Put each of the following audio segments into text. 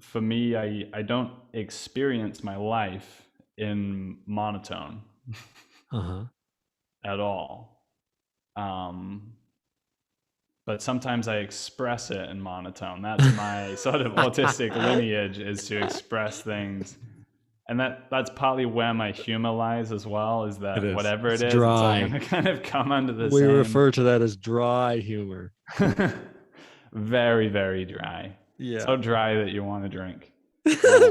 for me, I don't experience my life in monotone Uh-huh. at all. Um, but sometimes I express it in monotone. That's my sort of autistic lineage, is to express things. And that's partly where my humor lies as well, is It that is. whatever It's it is, it's all going dry. to kind of come under the We same. refer to that as dry humor. Very, very dry. Yeah. So dry that you want to drink.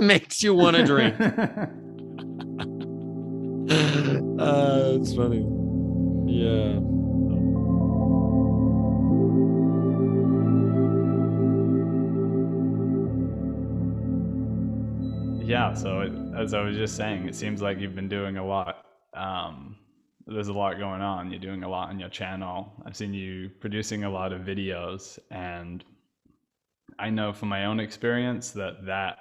Makes you want to drink. It's funny. Yeah. Yeah, so as I was just saying, it seems like you've been doing a lot. There's a lot going on. You're doing a lot on your channel. I've seen you producing a lot of videos, and I know from my own experience that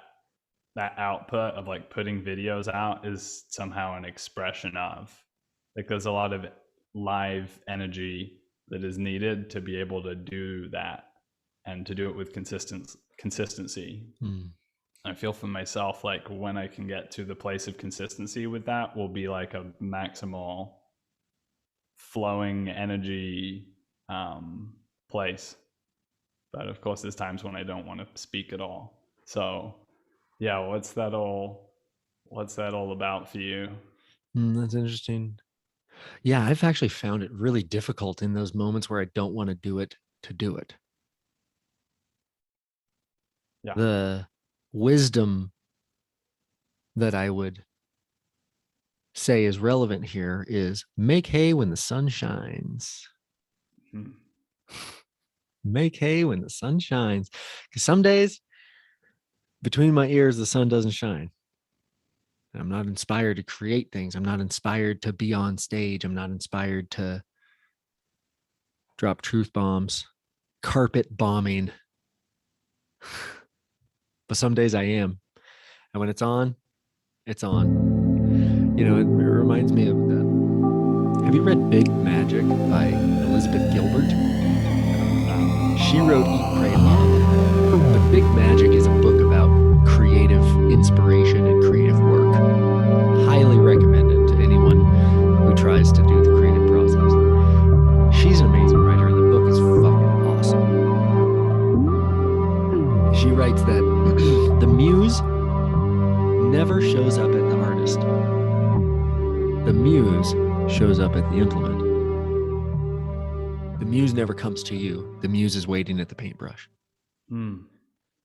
output of like putting videos out is somehow an expression of, like, there's a lot of live energy that is needed to be able to do that and to do it with consistency. Hmm. I feel for myself, like when I can get to the place of consistency with that will be like a maximal flowing energy place. But of course, there's times when I don't want to speak at all. So yeah, what's that all about for you? That's interesting. Yeah, I've actually found it really difficult in those moments where I don't want to do it to do it. Yeah. The wisdom that I would say is relevant here is make hay when the sun shines. Hmm. Make hay when the sun shines. Because some days between my ears, the sun doesn't shine. I'm not inspired to create things. I'm not inspired to be on stage. I'm not inspired to drop truth bombs, carpet bombing. But some days I am. And when it's on, it's on. You know, it reminds me of that. Have you read Big Magic by Elizabeth Gilbert? She wrote Eat, Pray, Love. But Big Magic is a book about creative inspiration and creative work. Highly recommend it to anyone who tries to do the creative process. She's an amazing writer, and the book is fucking awesome. She writes that the muse never shows up at the artist. The muse shows up at the implement. The muse never comes to you. The muse is waiting at the paintbrush. Mm.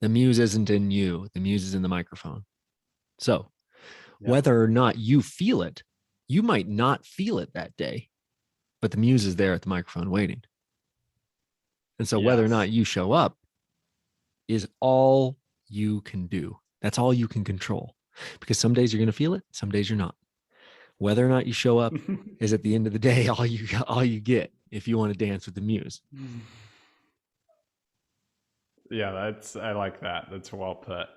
The muse isn't in you. The muse is in the microphone. So Yeah. whether or not you feel it, you might not feel it that day, but the muse is there at the microphone waiting. And so whether or Yes. not you show up is all you can do. That's all you can control, because some days you're going to feel it, some days you're not. Whether or not you show up is at the end of the day all you get if you want to dance with the muse. Yeah, I like that. That's well put.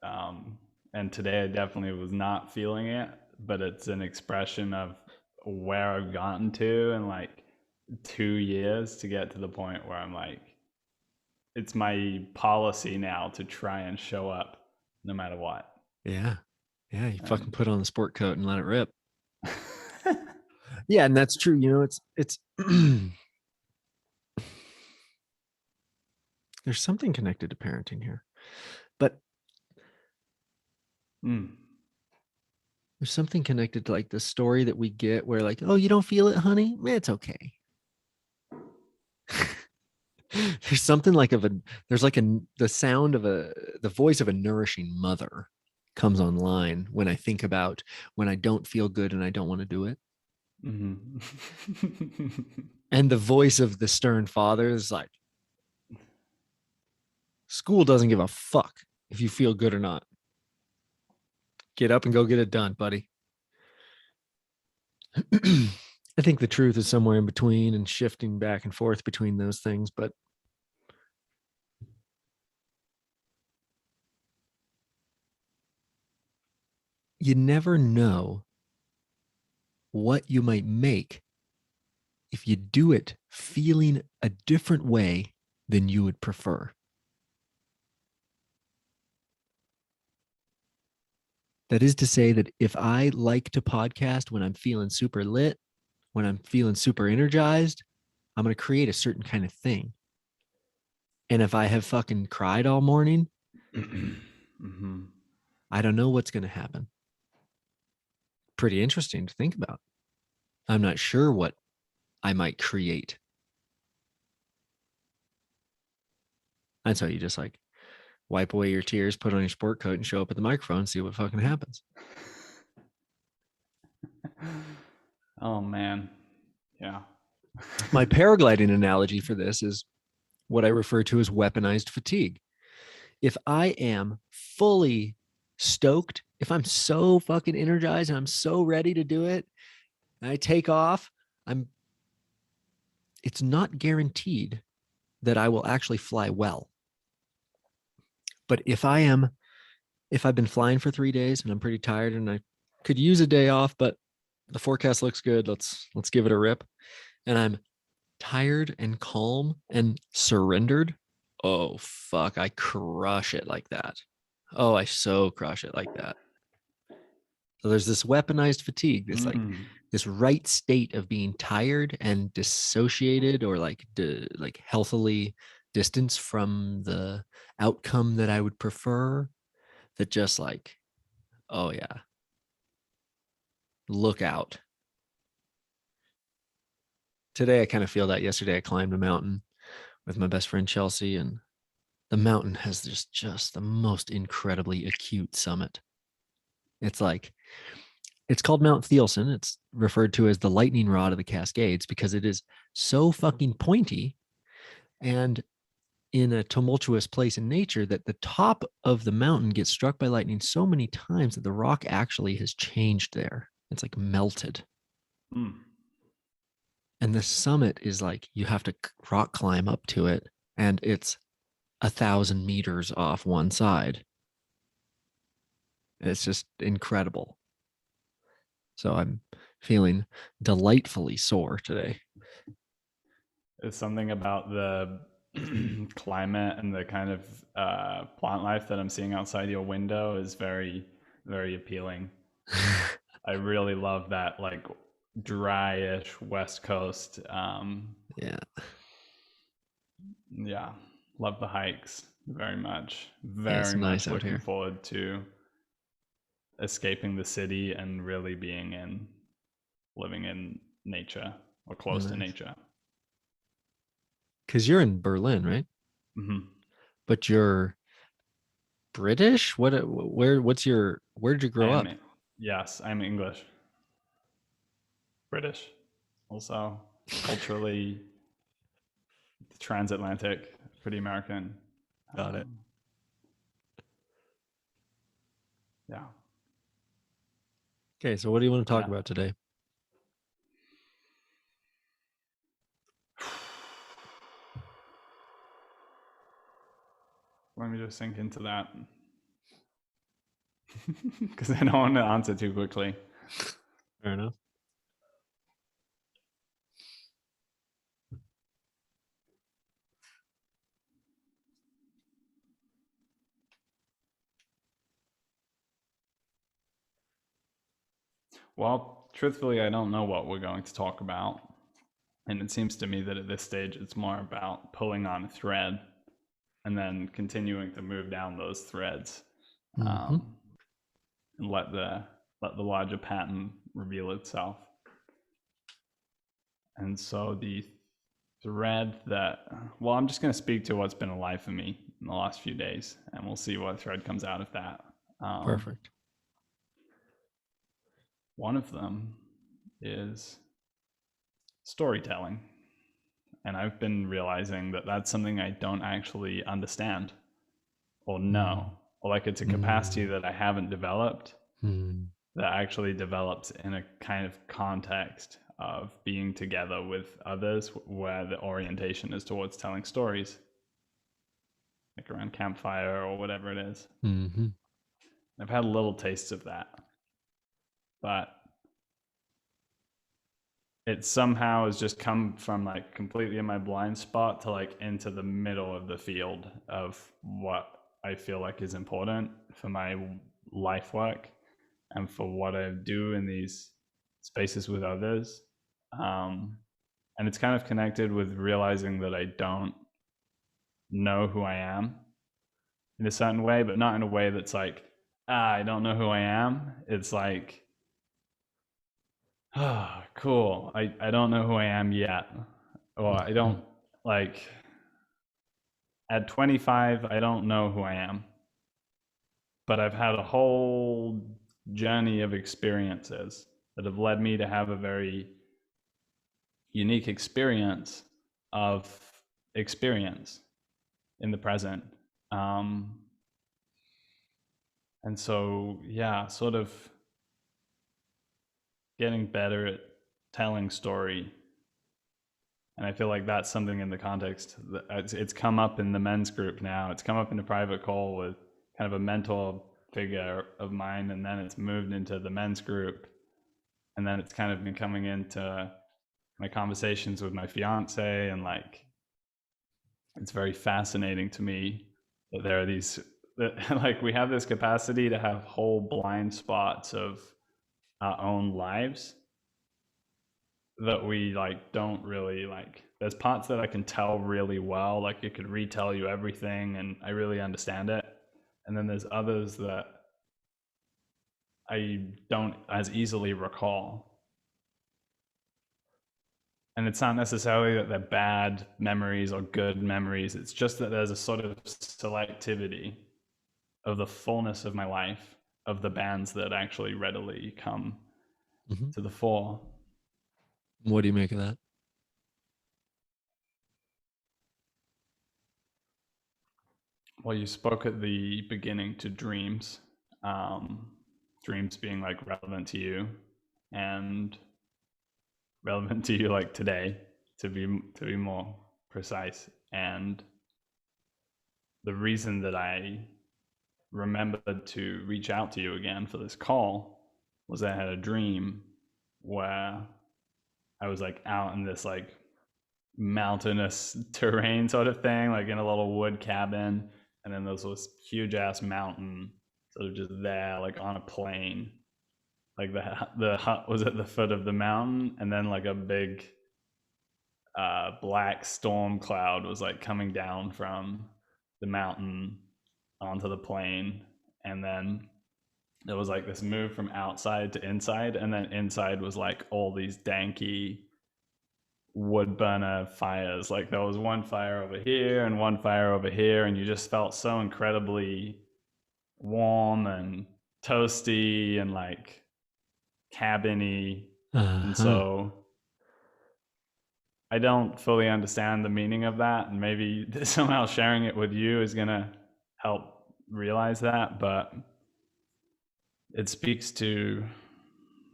And today I definitely was not feeling it, but it's an expression of where I've gotten to in like 2 years to get to the point where I'm like, it's my policy now to try and show up no matter what. Yeah. Yeah, you fucking And put on the sport coat and let it rip. Yeah, and that's true. You know, it's there's something connected to parenting here. But mm. there's something connected to like the story that we get where like, oh, you don't feel it, honey? It's okay. There's something like there's like the sound of the voice of a nourishing mother comes online when I think about when I don't feel good and I don't want to do it. Mm-hmm. And the voice of the stern father is like, school doesn't give a fuck if you feel good or not. Get up and go get it done, buddy. I think the truth is somewhere in between and shifting back and forth between those things, but you never know what you might make if you do it feeling a different way than you would prefer. That is to say that if I like to podcast when I'm feeling super lit, when I'm feeling super energized, I'm going to create a certain kind of thing. And if I have fucking cried all morning, Mm-hmm. I don't know what's going to happen. Pretty interesting to think about. I'm not sure what I might create. And so you just like wipe away your tears, put on your sport coat, and show up at the microphone and see what fucking happens. Oh man. Yeah. My paragliding analogy for this is what I refer to as weaponized fatigue. If I am fully stoked, if I'm so fucking energized and I'm so ready to do it, and I take off, it's not guaranteed that I will actually fly well. But if I've been flying for 3 days and I'm pretty tired and I could use a day off, but the forecast looks good, let's give it a rip. And I'm tired and calm and surrendered. Oh fuck, I crush it like that. Oh, I so crush it like that. So there's this weaponized fatigue, this right state of being tired and dissociated or like healthily distanced from the outcome that I would prefer, that just like, oh yeah, look out. Today I kind of feel that. Yesterday I climbed a mountain with my best friend Chelsea, and the mountain has just the most incredibly acute summit. It's like, it's called Mount Thielsen. It's referred to as the lightning rod of the Cascades because it is so fucking pointy and in a tumultuous place in nature that the top of the mountain gets struck by lightning so many times that the rock actually has changed there. It's like melted. Mm. And the summit is like, you have to rock climb up to it, and it's 1,000 meters off one side. It's just incredible. So I'm feeling delightfully sore today. There's something about the climate and the kind of plant life that I'm seeing outside your window is very, very appealing. I really love that, like, dryish West Coast. Yeah. Yeah, love the hikes very much. Yeah, it's Very nice much out looking here. forward to escaping the city and really living in nature or close to nature. Because you're in Berlin, right? Mm-hmm. But you're British? Where'd you grow up? Yes, I'm English. British. Also, culturally transatlantic, pretty American. Got it. Yeah. Okay, so what do you want to talk about today? Let me just sink into that. Because I don't want to answer too quickly. Fair enough. Well, truthfully, I don't know what we're going to talk about. And it seems to me that at this stage, it's more about pulling on a thread and then continuing to move down those threads, and let the larger pattern reveal itself. And so the thread I'm just going to speak to what's been alive for me in the last few days, and we'll see what thread comes out of that. Perfect. One of them is storytelling. And I've been realizing that that's something I don't actually understand or know, or like it's a capacity that I haven't developed that actually develops in a kind of context of being together with others where the orientation is towards telling stories, like around campfire or whatever it is. I've had little tastes of that, but it somehow has just come from like completely in my blind spot to like into the middle of the field of what I feel like is important for my life work. and for what I do in these spaces with others. And it's kind of connected with realizing that I don't know who I am in a certain way, but not in a way that's like, I don't know who I am. It's like, oh, cool. I don't know who I am yet. Or I don't, like, at 25, I don't know who I am. But I've had a whole journey of experiences that have led me to have a very unique experience of experience in the present. And so, yeah, sort of getting better at telling story. And I feel like that's something in the context that it's come up in the men's group now. It's come up in a private call with kind of a mentor figure of mine, and then it's moved into the men's group. And then it's kind of been coming into my conversations with my fiance, and like, it's very fascinating to me that there are these, like, we have this capacity to have whole blind spots of our own lives that we like don't really like. There's parts that I can tell really well, like it could retell you everything and I really understand it. And then there's others that I don't as easily recall. And it's not necessarily that they're bad memories or good memories. It's just that there's a sort of selectivity of the fullness of my life, of the bands that actually readily come to the fore. What do you make of that? Well, you spoke at the beginning to dreams, dreams being like relevant to you and relevant to you like today, to be more precise. And the reason that I remembered to reach out to you again for this call was I had a dream where I was like out in this like mountainous terrain sort of thing, like in a little wood cabin, and then there's this huge ass mountain sort of just there, like on a plain. Like the hut was at the foot of the mountain, and then like a big black storm cloud was like coming down from the mountain onto the plain, and then there was like this move from outside to inside, and then inside was like all these danky wood burner fires. Like there was one fire over here and one fire over here, and you just felt so incredibly warm and toasty and like cabiny. And so I don't fully understand the meaning of that, and maybe somehow sharing it with you is gonna help realize that, but it speaks to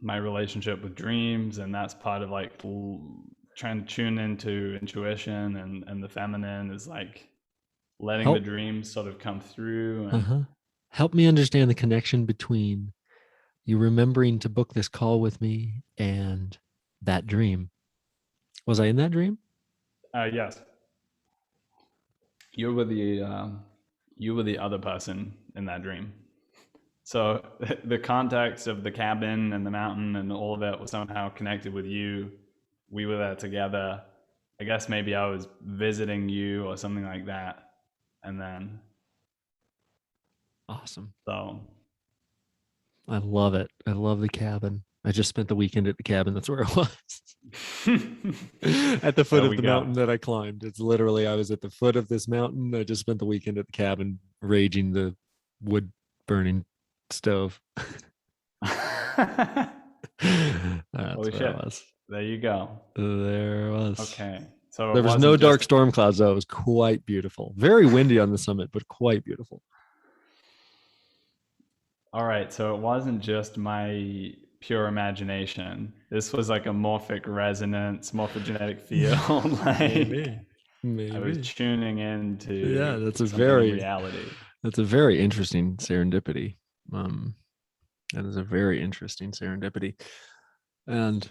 my relationship with dreams, and that's part of like trying to tune into intuition and the feminine is like letting the dreams sort of come through. And help me understand the connection between you remembering to book this call with me and that dream. Was I in that dream? Yes. You were the other person in that dream. So the context of the cabin and the mountain and all of it was somehow connected with you. We were there together. I guess maybe I was visiting you or something like that. And then. Awesome. So. I love it. I love the cabin. I just spent the weekend at the cabin. That's where I was. At the foot of the mountain that I climbed. It's literally, I was at the foot of this mountain. I just spent the weekend at the cabin, raging the wood burning stove. That's Holy shit. I was. There you go. There was. Okay. So there was no dark storm clouds, though. It was quite beautiful. Very windy on the summit, but quite beautiful. All right. So it wasn't just my pure imagination. This was like a morphic resonance, morphogenetic field. Like maybe. I was tuning into that's a very reality. That's a very interesting serendipity. That is a very interesting serendipity. And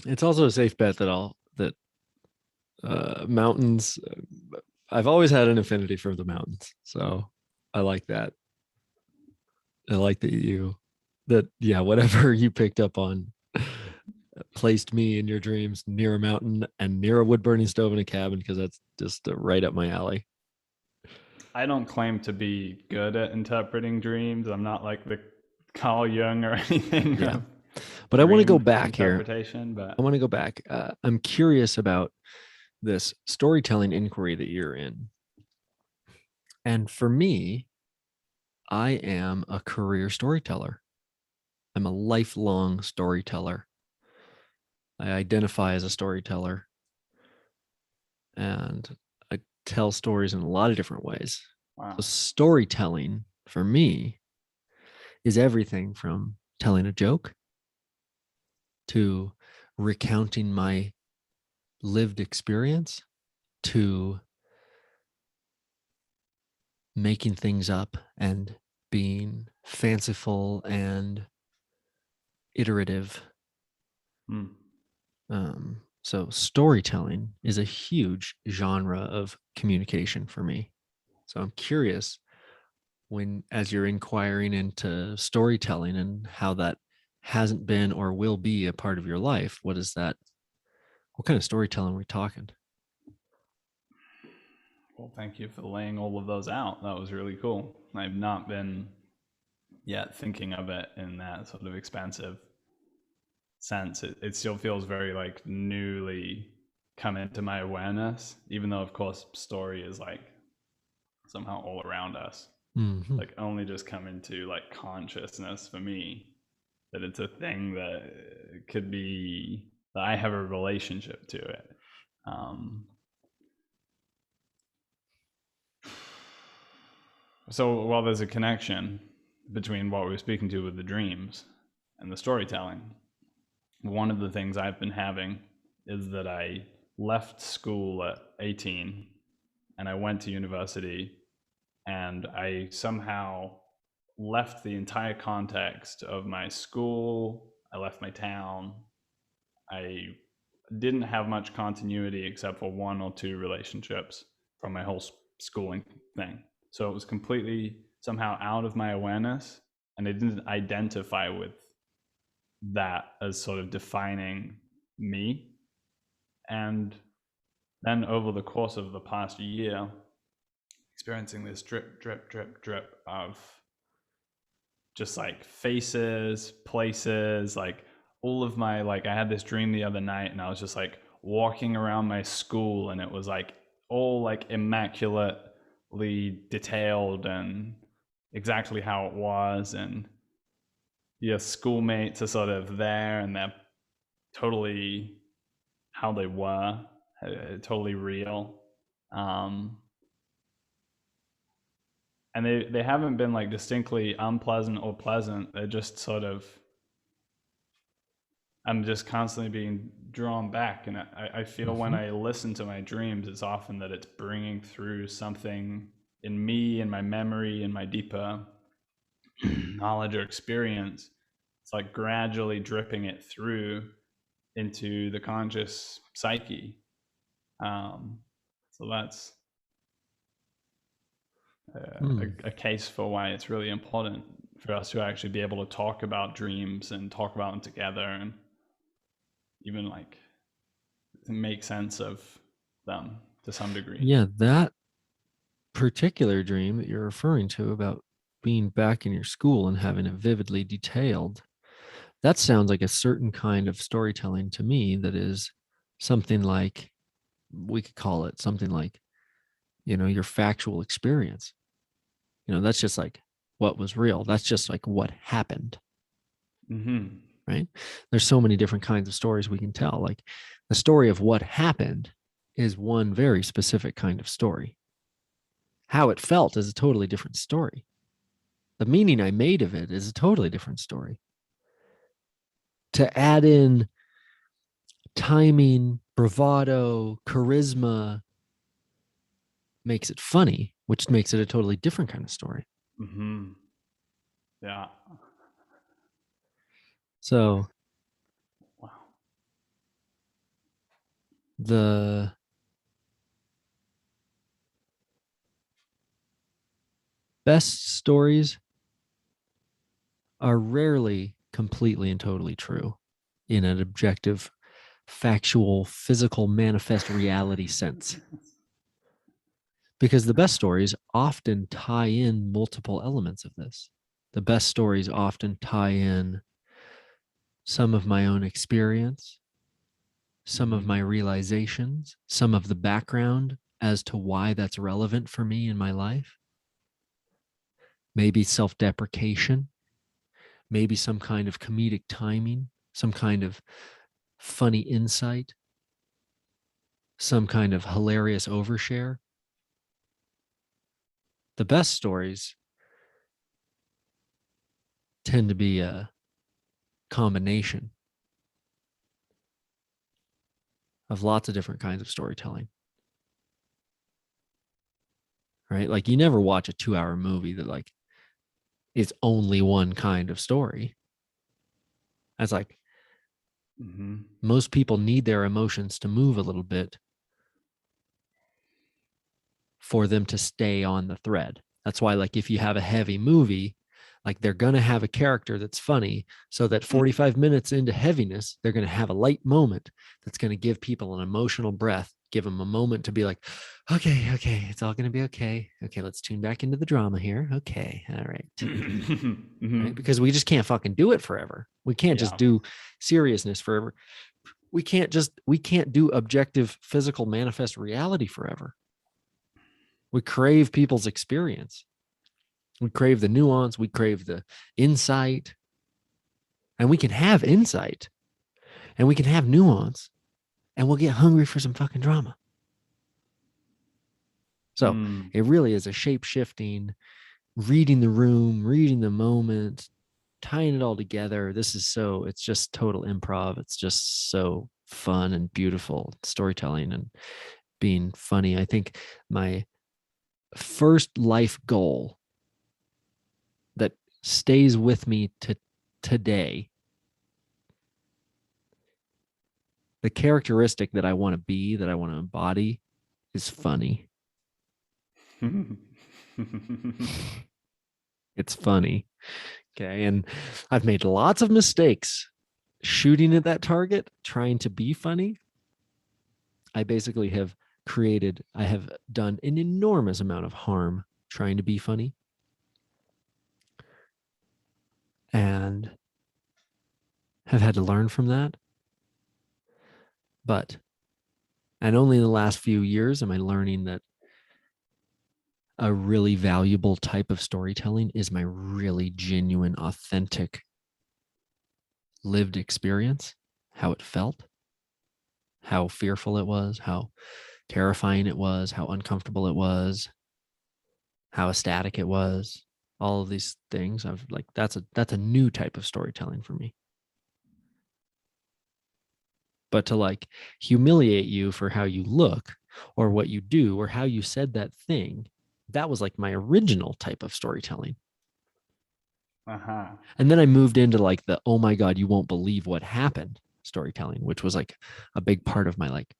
it's also a safe bet that mountains, I've always had an affinity for the mountains. So I like that. I like that you that, yeah, whatever you picked up on placed me in your dreams near a mountain and near a wood burning stove in a cabin, because that's just right up my alley. I don't claim to be good at interpreting dreams. I'm not like the Carl Jung or anything Yeah. of But I want to go dream back here. interpretation. But I want to go back. I'm curious about this storytelling inquiry that you're in. And for me, I am a career storyteller. I'm a lifelong storyteller. I identify as a storyteller, and I tell stories in a lot of different ways. wow. So storytelling for me is everything from telling a joke to recounting my lived experience to making things up and being fanciful and iterative. Hmm. So storytelling is a huge genre of communication for me. So I'm curious, when, as you're inquiring into storytelling and how that hasn't been or will be a part of your life, what kind of storytelling are we talking? Well, thank you for laying all of those out. That was really cool. I've not been yet thinking of it in that sort of expansive sense. It still feels very like newly come into my awareness, even though of course story is like somehow all around us. Mm-hmm. Like only just come into like consciousness for me that it's a thing that could be that I have a relationship to it. So while there's a connection between what we were speaking to with the dreams and the storytelling, one of the things I've been having is that I left school at 18 and I went to university, and I somehow left the entire context of my school. I left my town. I didn't have much continuity except for one or two relationships from my whole schooling thing. So it was completely somehow out of my awareness, and I didn't identify with that as sort of defining me. And then over the course of the past year, experiencing this drip, drip, drip, drip of just like faces, places, like all of my, like I had this dream the other night and I was just like walking around my school and it was like all like immaculately detailed and exactly how it was. And your schoolmates are sort of there and they're totally how they were, totally real. And they haven't been like distinctly unpleasant or pleasant. They're just sort of, I'm just constantly being drawn back. And I feel when I listen to my dreams, it's often that it's bringing through something in me, in my memory, in my deeper knowledge or experience. It's like gradually dripping it through into the conscious psyche. So that's a case for why it's really important for us to actually be able to talk about dreams and talk about them together and even like make sense of them to some degree. Yeah, that particular dream that you're referring to about being back in your school and having it vividly detailed, that sounds like a certain kind of storytelling to me that is something like, we could call it something like, your factual experience. That's just like what was real. That's just like what happened. Mm-hmm. Right? There's so many different kinds of stories we can tell. Like the story of what happened is one very specific kind of story. How it felt is a totally different story. The meaning I made of it is a totally different story. To add in timing, bravado, charisma makes it funny, which makes it a totally different kind of story. Mm-hmm. Yeah. So wow. The best stories are rarely completely and totally true in an objective, factual, physical, manifest reality sense. Because the best stories often tie in multiple elements of this. The best stories often tie in some of my own experience, some of my realizations, some of the background as to why that's relevant for me in my life. Maybe self-deprecation, maybe some kind of comedic timing, some kind of funny insight, some kind of hilarious overshare. The best stories tend to be a combination of lots of different kinds of storytelling. Right? Like you never watch a 2-hour movie that like is only one kind of story. That's like most people need their emotions to move a little bit for them to stay on the thread. That's why, like, if you have a heavy movie, like they're going to have a character that's funny so that 45 minutes into heaviness, they're going to have a light moment that's going to give people an emotional breath, give them a moment to be like, okay, it's all going to be okay. Okay, let's tune back into the drama here. Okay, all right. Right? Because we just can't fucking do it forever. We can't just do seriousness forever. We can't do objective physical manifest reality forever. We crave people's experience. We crave the nuance. We crave the insight. And we can have insight. And we can have nuance. And we'll get hungry for some fucking drama. So it really is a shape-shifting, reading the room, reading the moment, tying it all together. It's just total improv. It's just so fun and beautiful storytelling and being funny. I think my first life goal that stays with me to today, the characteristic that I want to be, that I want to embody, is funny. It's funny. Okay. And I've made lots of mistakes shooting at that target, trying to be funny. I basically have done an enormous amount of harm trying to be funny. And have had to learn from that. And only in the last few years am I learning that a really valuable type of storytelling is my really genuine, authentic, lived experience, how it felt, how fearful it was, how terrifying it was, how uncomfortable it was, how ecstatic it was. All of these things, I've like, that's a new type of storytelling for me. But to like humiliate you for how you look or what you do or how you said that thing, that was like my original type of storytelling. And then I moved into like the, oh my God, you won't believe what happened storytelling, which was like a big part of my like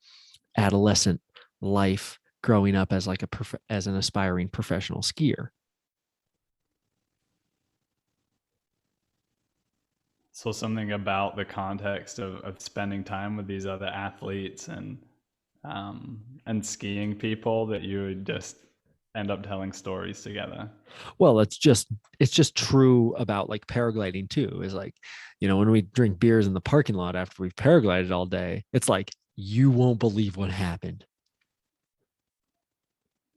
adolescent life growing up as like as an aspiring professional skier. So something about the context of spending time with these other athletes and skiing people that you would just end up telling stories together. Well, it's just true about like paragliding too, is like, you know, when we drink beers in the parking lot after we've paraglided all day, it's like, you won't believe what happened.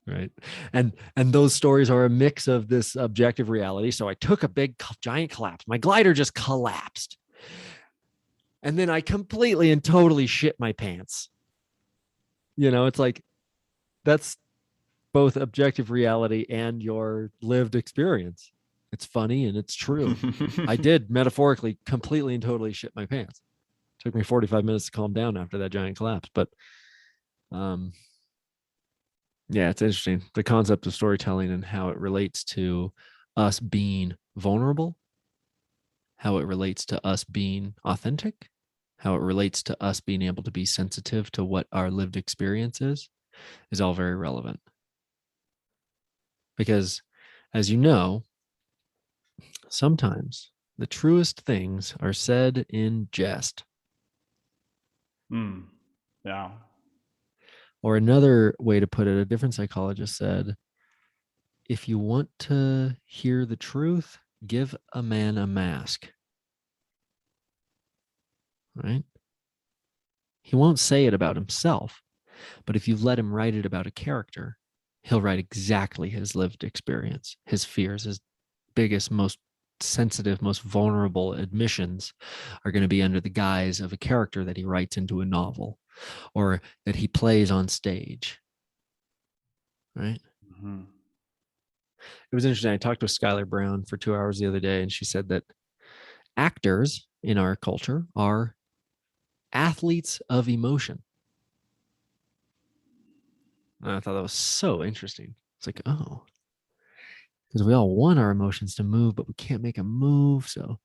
Right. And those stories are a mix of this objective reality. So I took a big giant collapse. My glider just collapsed. And then I completely and totally shit my pants. You know, it's like, that's both objective reality and your lived experience. It's funny and it's true. I did metaphorically completely and totally shit my pants. It took me 45 minutes to calm down after that giant collapse. But yeah, it's interesting. The concept of storytelling and how it relates to us being vulnerable, how it relates to us being authentic, how it relates to us being able to be sensitive to what our lived experience is all very relevant. Because, as you know, sometimes The truest things are said in jest. Yeah. Or another way to put it, a different psychologist said, if you want to hear the truth, give a man a mask. Right? He won't say it about himself, but if you let him write it about a character, he'll write exactly his lived experience, his fears, his biggest, most sensitive, most vulnerable admissions are going to be under the guise of a character that he writes into a novel or that he plays on stage. Right? Mm-hmm. It was interesting. I talked with Skylar Brown for 2 hours the other day, and she said that actors in our culture are athletes of emotion. And I thought that was so interesting. It's like, oh, because we all want our emotions to move, but we can't make them move. So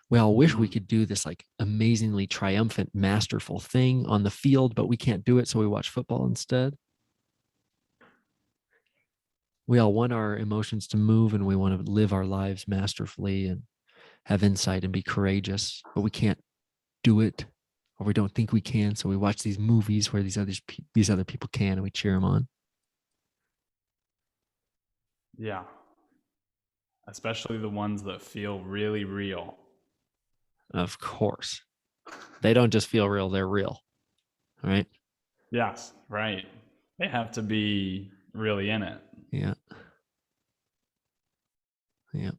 we all wish we could do this like amazingly triumphant, masterful thing on the field, but we can't do it. So we watch football instead. We all want our emotions to move and we want to live our lives masterfully and have insight and be courageous, but we can't do it, or we don't think we can. So we watch these movies where these other people can, and we cheer them on. Yeah. Especially the ones that feel really real. Of course. They don't just feel real, they're real. Right? Yes, right. They have to be really in it. Yeah. Yeah.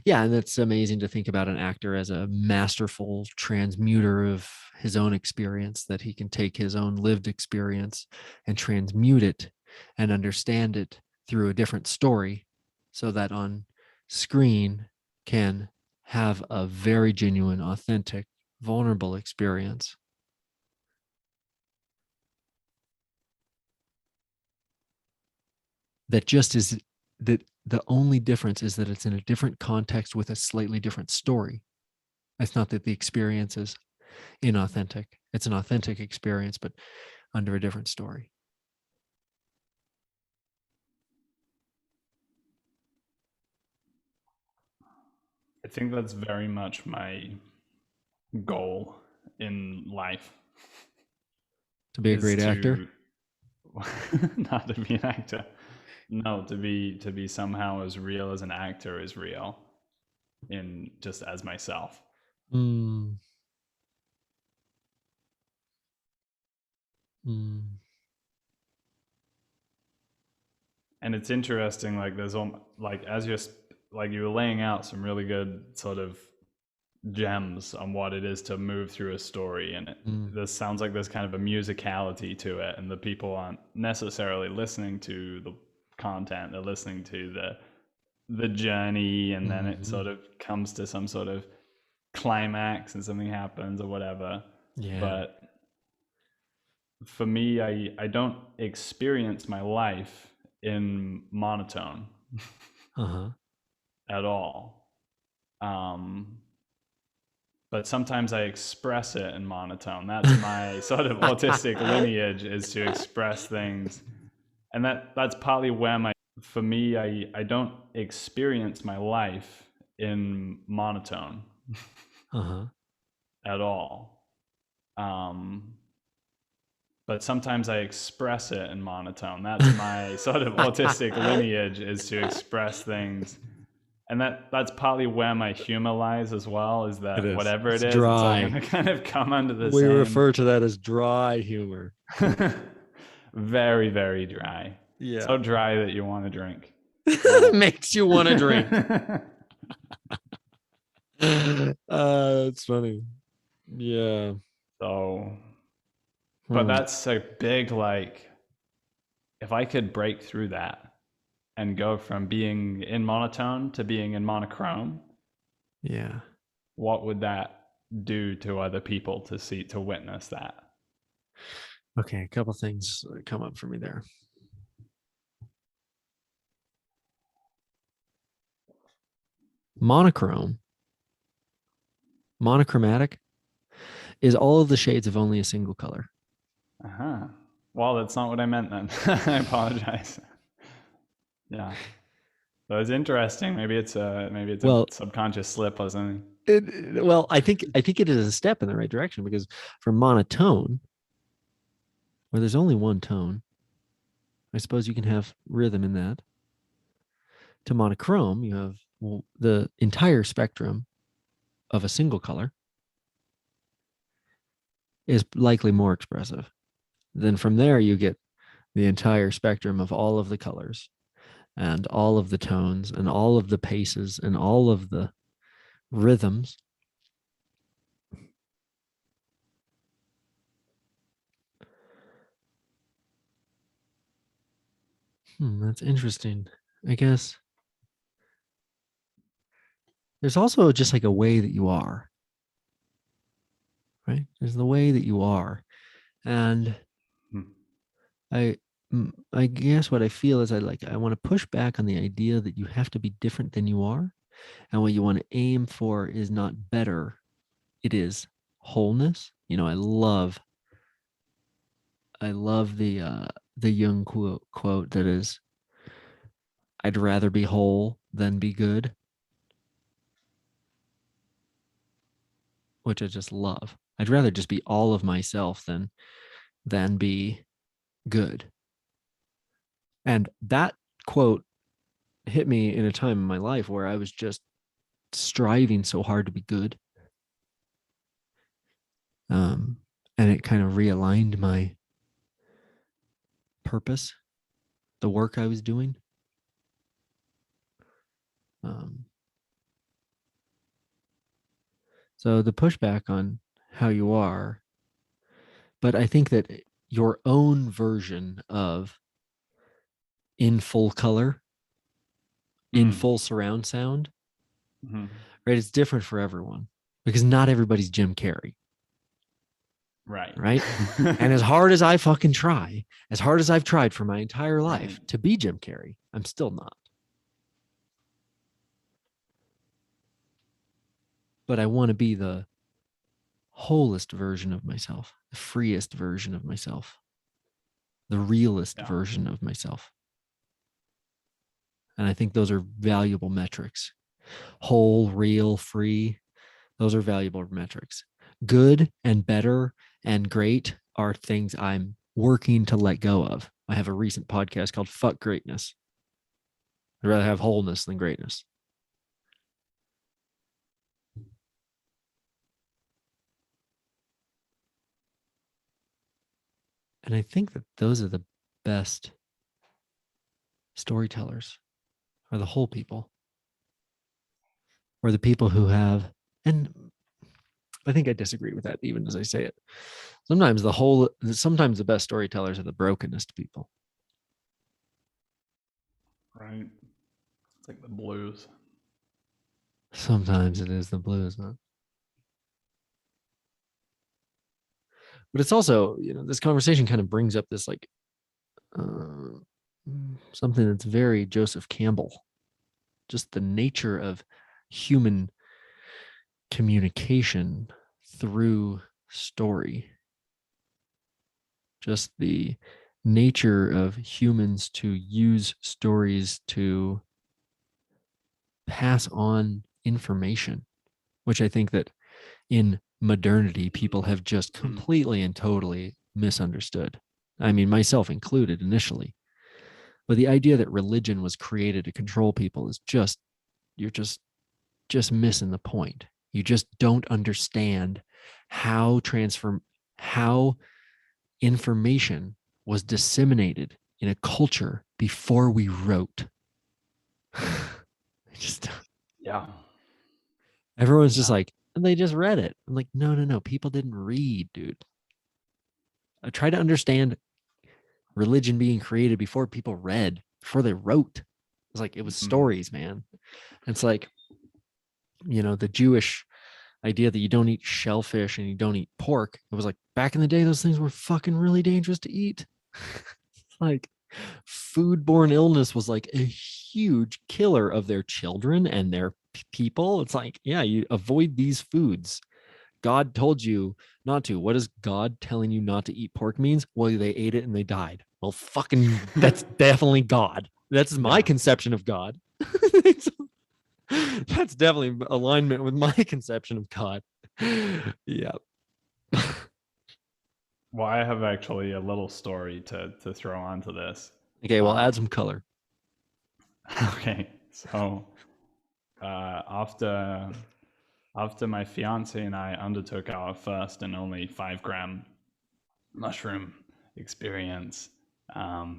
Yeah. And it's amazing to think about an actor as a masterful transmuter of his own experience, that he can take his own lived experience and transmute it and understand it through a different story so that on screen can have a very genuine, authentic, vulnerable experience. That just is that the only difference is that it's in a different context with a slightly different story. It's not that the experience is inauthentic. It's an authentic experience, but under a different story. I think that's very much my goal in life. To be a Is great actor? to not to be an actor. No, to be somehow as real as an actor is real in just as myself. Mm. Mm. And it's interesting, like there's like as you're like you were laying out some really good sort of gems on what it is to move through a story, and this sounds like there's kind of a musicality to it, and the people aren't necessarily listening to the content, they're listening to the journey, and then it sort of comes to some sort of climax and something happens or whatever. Yeah. But for me, I don't experience my life in monotone at all. But sometimes I express it in monotone. That's my sort of autistic lineage, is to express things. And that's partly where for me, I don't experience my life in monotone at all. But sometimes I express it in monotone. That's my sort of autistic lineage, is to express things. And that's partly where my humor lies as well, is that whatever it is, dry. it's all going to kind of come under the we same. refer to that as dry humor. Very, very dry. Yeah. So dry that you want to drink. Makes you want to drink. That's funny. Yeah. So, but that's a big, like, if I could break through that and go from being in monotone to being in monochrome, yeah, what would that do to other people to witness that? Okay, a couple things come up for me there. Monochromatic is all of the shades of only a single color. Well, that's not what I meant then. I apologize. Yeah. That was interesting. Maybe it's a Well, subconscious slip or something. I think it is a step in the right direction, because for monotone, where there's only one tone, I suppose you can have rhythm in that. To monochrome, you have the entire spectrum of a single color is likely more expressive. Then from there, you get the entire spectrum of all of the colors and all of the tones and all of the paces and all of the rhythms. That's interesting. I guess there's also just like a way that you are, right? There's the way that you are. And I I guess what I feel is I want to push back on the idea that you have to be different than you are. And what you want to aim for is not better. It is wholeness. I love the Jung quote that is, I'd rather be whole than be good, which I just love. I'd rather just be all of myself than be good. And that quote hit me in a time in my life where I was just striving so hard to be good. And it kind of realigned my purpose, the work I was doing. So the pushback on how you are, but I think that your own version of in full color, in full surround sound, right? It's different for everyone, because not everybody's Jim Carrey. Right. And as hard as I fucking try, as hard as I've tried for my entire life to be Jim Carrey, I'm still not. But I want to be the wholest version of myself, the freest version of myself, the realest version of myself. And I think those are valuable metrics. Whole, real, free. Those are valuable metrics. Good and better and great are things I'm working to let go of. I have a recent podcast called Fuck Greatness. I'd rather have wholeness than greatness. And I think that those are the best storytellers, are the whole people, or the people who have, and I think I disagree with that even as I say it. Sometimes the best storytellers are the brokenest people. Right. It's like the blues. Sometimes it is the blues, huh? But it's also, this conversation kind of brings up this something that's very Joseph Campbell, just the nature of human communication through story, just the nature of humans to use stories to pass on information, which I think that in modernity, people have just completely and totally misunderstood. I mean, myself included initially. But the idea that religion was created to control people is you're just missing the point. You just don't understand how information was disseminated in a culture before we wrote. Everyone's just like, and they just read it. I'm like, no, people didn't read, dude. I try to understand religion being created before people read, before they wrote. It's like, it was stories, man. It's like, the Jewish idea that you don't eat shellfish and you don't eat pork. It was like, back in the day, those things were fucking really dangerous to eat. Like, foodborne illness was like a huge killer of their children and their people. It's like, yeah, you avoid these foods. God told you not to. What is God telling you not to eat pork means? Well, they ate it and they died. Well, fucking, that's definitely God. That's my conception of God. That's definitely alignment with my conception of God. Yeah. Well, I have actually a little story to throw onto this. Okay, well, add some color. Okay, so after my fiance and I undertook our first and only 5-gram mushroom experience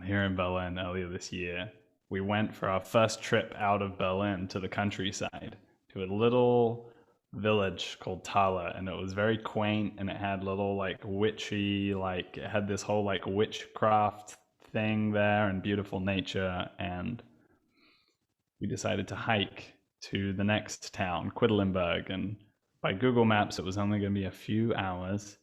here in Berlin earlier this year, we went for our first trip out of Berlin to the countryside to a little village called Thaler, and it was very quaint, and it had little like witchy, like it had this whole like witchcraft thing there and beautiful nature. And we decided to hike to the next town, Quedlinburg, and by Google Maps it was only going to be a few hours,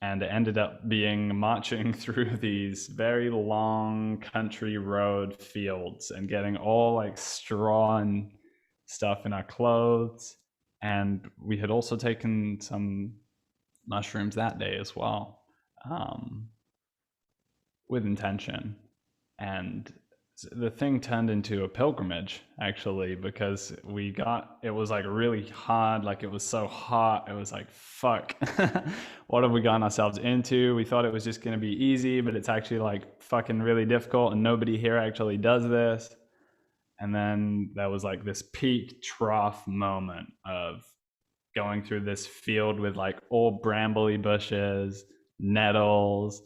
and it ended up being marching through these very long country road fields and getting all like straw and stuff in our clothes. And we had also taken some mushrooms that day as well, with intention. And the thing turned into a pilgrimage, actually, because it was like really hard, like it was so hot, it was like, fuck, what have we gotten ourselves into? We thought it was just going to be easy, but it's actually like fucking really difficult, and nobody here actually does this. And then there was like this peak trough moment of going through this field with like all brambly bushes, nettles.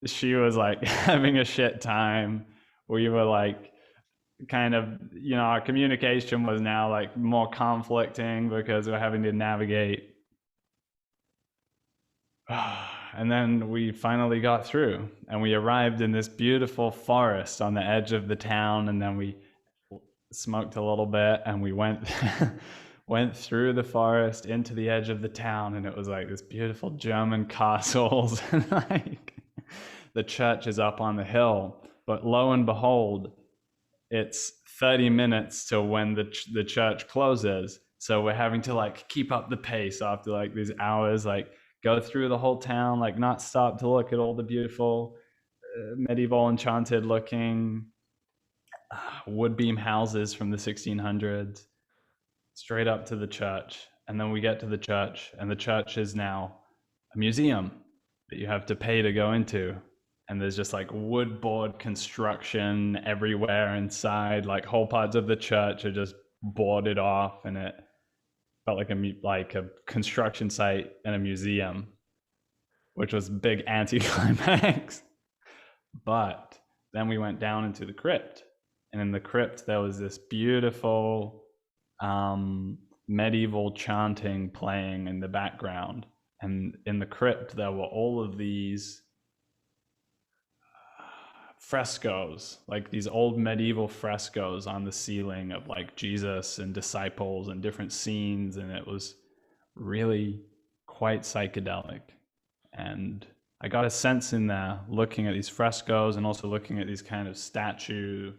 She was like having a shit time. We were like kind of, our communication was now like more conflicting because we're having to navigate. And then we finally got through, and we arrived in this beautiful forest on the edge of the town, and then we smoked a little bit, and we went went through the forest into the edge of the town, and it was like this beautiful German castles, and like the church is up on the hill. But lo and behold, it's 30 minutes till when the church closes. So we're having to like keep up the pace after like these hours, like go through the whole town, like not stop to look at all the beautiful medieval enchanted looking wood beam houses from the 1600s, straight up to the church. And then we get to the church, and the church is now a museum that you have to pay to go into. And there's just like wood board construction everywhere inside, like whole parts of the church are just boarded off, and it felt like a construction site and a museum, which was a big anticlimax. But then we went down into the crypt, and in the crypt there was this beautiful medieval chanting playing in the background. And in the crypt there were all of these frescoes, like these old medieval frescoes on the ceiling of like Jesus and disciples and different scenes, and it was really quite psychedelic. And I got a sense in there looking at these frescoes and also looking at these kind of statue,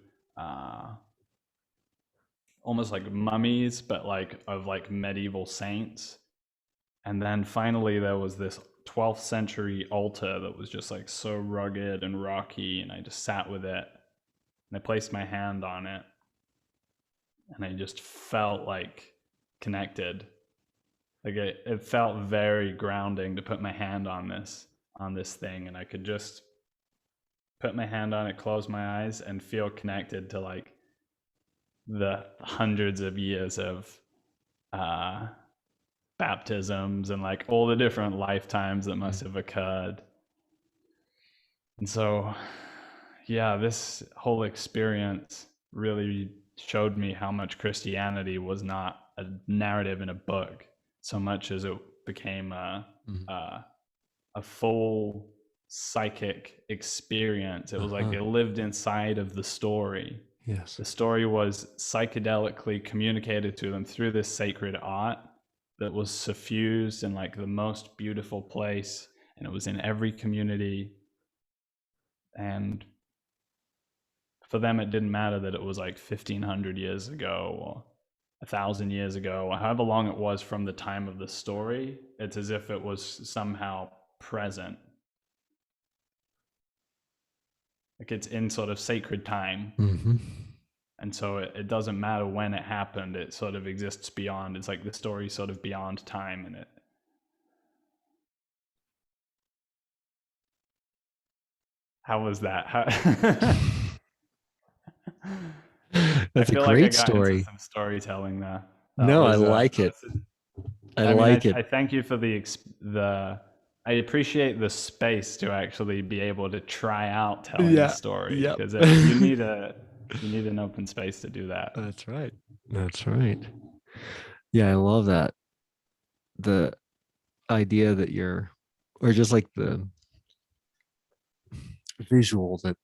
almost like mummies, but like of like medieval saints. And then finally there was this 12th century altar that was just like so rugged and rocky, and I just sat with it, and I placed my hand on it, and I just felt like connected. Like it felt very grounding to put my hand on this thing, and I could just put my hand on it, close my eyes, and feel connected to like the hundreds of years of baptisms and like all the different lifetimes that must have occurred. And so, yeah, this whole experience really showed me how much Christianity was not a narrative in a book so much as it became a full psychic experience. It was like they lived inside of the story. Yes. The story was psychedelically communicated to them through this sacred art that was suffused in like the most beautiful place, and it was in every community. And for them, it didn't matter that it was like 1500 years ago or 1,000 years ago, or however long it was from the time of the story. It's as if it was somehow present. Like it's in sort of sacred time. Mm-hmm. And so it doesn't matter when it happened. It sort of exists beyond. It's like the story sort of beyond time in it. How was that? That's a I feel like I great got into story. some storytelling there. That No, I was, like it. I I mean, like it. I thank you for the. I appreciate the space to actually be able to try out telling a Yeah. story, Yep. because you need an open space to do that. That's right. That's right. Yeah, I love that. The idea that or just like the visual that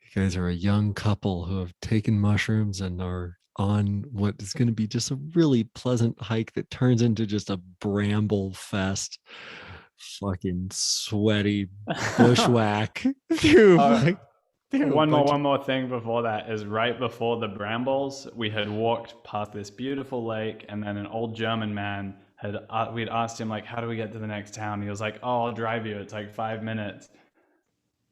you guys are a young couple who have taken mushrooms and are on what is going to be just a really pleasant hike that turns into just a bramble fest, fucking sweaty bushwhack through like through a One bunch of more thing before that is right before the brambles, we had walked past this beautiful lake, and then an old German man we'd asked him like, how do we get to the next town? He was like, oh, I'll drive you. It's like 5 minutes.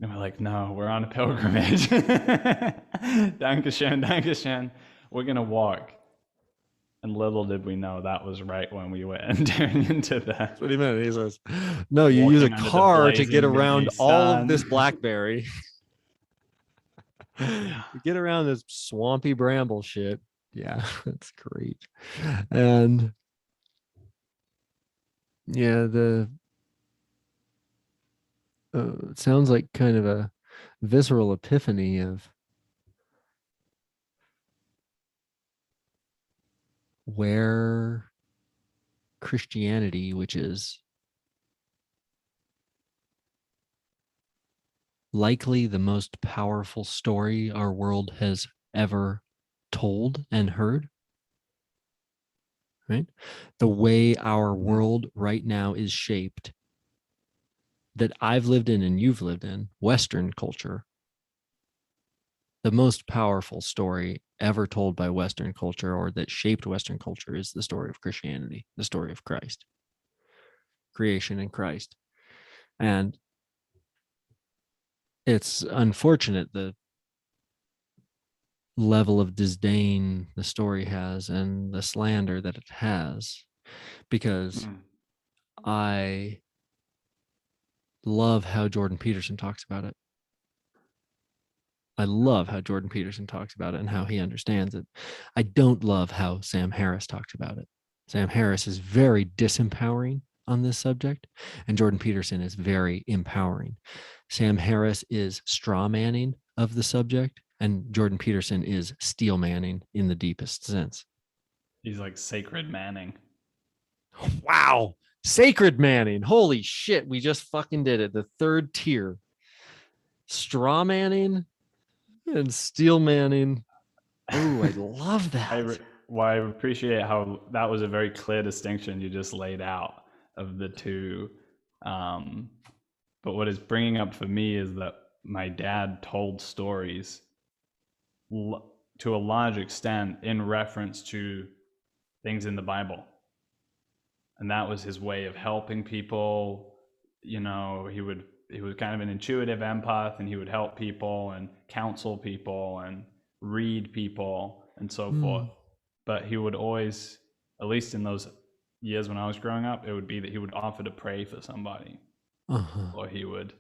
And we're like, no, we're on a pilgrimage. Dankeschön, Dankeschön. We're gonna walk. And little did we know that was right when we were entering into What do you mean? He says, no, you use a walking under the car to get blazing around midday all of sun. this blackberry. Yeah. You get around this swampy bramble shit. Yeah, that's great. And yeah, it sounds like kind of a visceral epiphany of where Christianity, which is likely the most powerful story our world has ever told and heard, right? The way our world right now is shaped, that I've lived in and you've lived in, Western culture, the most powerful story ever told by Western culture, or that shaped Western culture, is the story of Christianity, the story of Christ, creation in Christ. And it's unfortunate the level of disdain the story has and the slander that it has, because I love how Jordan Peterson talks about it. I love how Jordan Peterson talks about it and how he understands it. I don't love how Sam Harris talks about it. Sam Harris is very disempowering on this subject, and Jordan Peterson is very empowering. Sam Harris is straw manning of the subject, and Jordan Peterson is steel manning in the deepest sense. He's like sacred manning. Wow. Sacred manning. Holy shit. We just fucking did it. The third tier. Straw manning and steel manning. Oh, I love that. I appreciate how that was a very clear distinction you just laid out of the two. But what is bringing up for me is that my dad told stories to a large extent in reference to things in the Bible. And that was his way of helping people. You know, he was kind of an intuitive empath, and he would help people and counsel people and read people and so forth. But he would always, at least in those years when I was growing up, it would be that he would offer to pray for somebody. Or he would,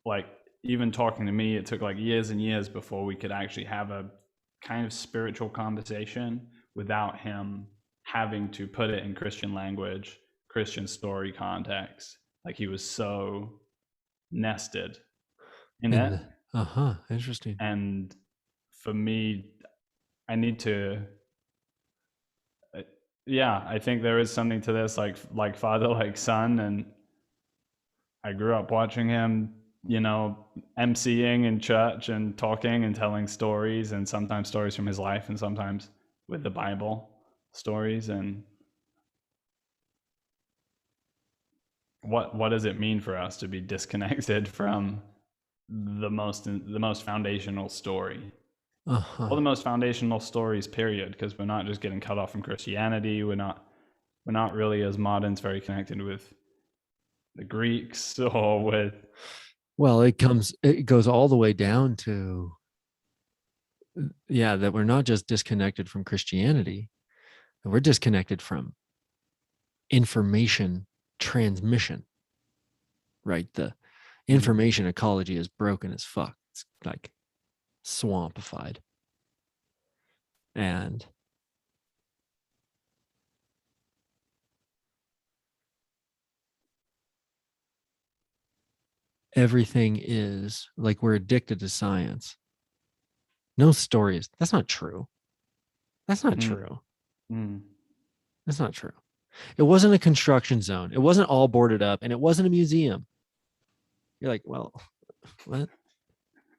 like, even talking to me, it took like years and years before we could actually have a kind of spiritual conversation without him having to put it in Christian language, Christian story context. Like, he was so nested in it. Interesting. And for me, I need to, I think there is something to this, like father, like son. And I grew up watching him, you know, emceeing in church and talking and telling stories, and sometimes stories from his life, and sometimes with the Bible stories. And what does it mean for us to be disconnected from the most foundational story? Or the most foundational stories, period, because we're not just getting cut off from Christianity. We're not really, as moderns, very connected with the Greeks or with. Well, it goes all the way down to Yeah, that we're not just disconnected from Christianity, that we're disconnected from information transmission, right? The information ecology is broken as fuck. It's like swampified. And everything is like we're addicted to science. No stories. That's not true. That's not true. That's not true. It wasn't a construction zone. It wasn't all boarded up, and it wasn't a museum. You're like, well, what?